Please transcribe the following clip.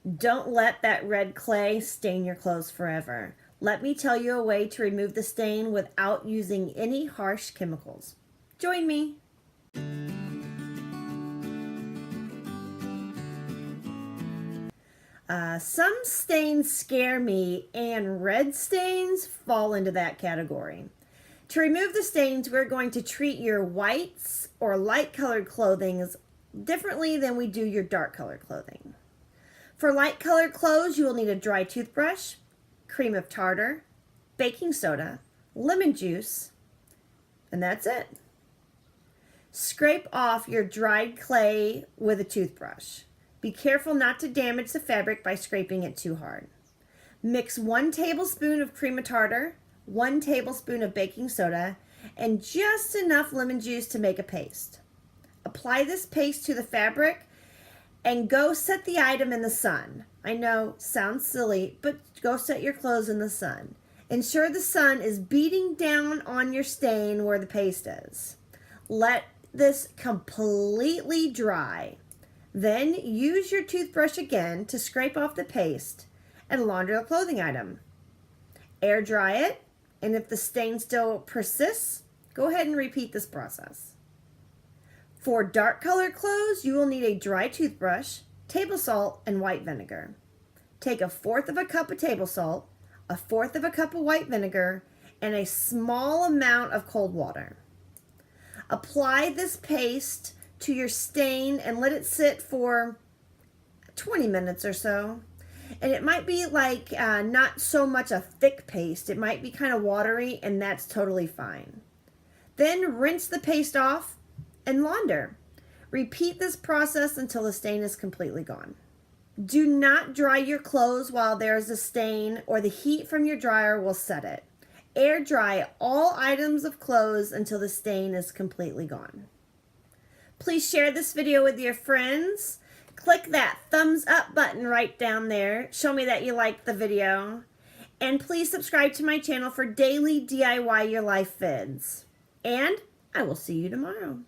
Don't let that red clay stain your clothes forever. Let me tell you a way to remove the stain without using any harsh chemicals. Join me. Some stains scare me, and red stains fall into that category. To remove the stains, we're going to treat your whites or light colored clothing differently than we do your dark colored clothing. For light colored clothes, you will need a dry toothbrush, cream of tartar, baking soda, lemon juice, and that's it. Scrape off your dried clay with a toothbrush. Be careful not to damage the fabric by scraping it too hard. Mix 1 tablespoon of cream of tartar, 1 tablespoon of baking soda, and just enough lemon juice to make a paste. Apply this paste to the fabric and go set the item in the sun. I know, sounds silly, but go set your clothes in the sun. Ensure the sun is beating down on your stain where the paste is. Let this completely dry. Then use your toothbrush again to scrape off the paste and launder the clothing item. Air dry it, and if the stain still persists, go ahead and repeat this process. For dark colored clothes, you will need a dry toothbrush, table salt, and white vinegar. Take 1/4 cup of table salt, 1/4 cup of white vinegar, and a small amount of cold water. Apply this paste to your stain and let it sit for 20 minutes or so. And it might be like not so much a thick paste. It might be kind of watery, and that's totally fine. Then rinse the paste off and launder. Repeat this process until the stain is completely gone. Do not dry your clothes while there's a stain, or the heat from your dryer will set it. Air dry all items of clothes until the stain is completely gone. Please share this video with your friends. Click that thumbs up button right down there. Show me that you liked the video. And please subscribe to my channel for daily DIY Your Life vids. And I will see you tomorrow.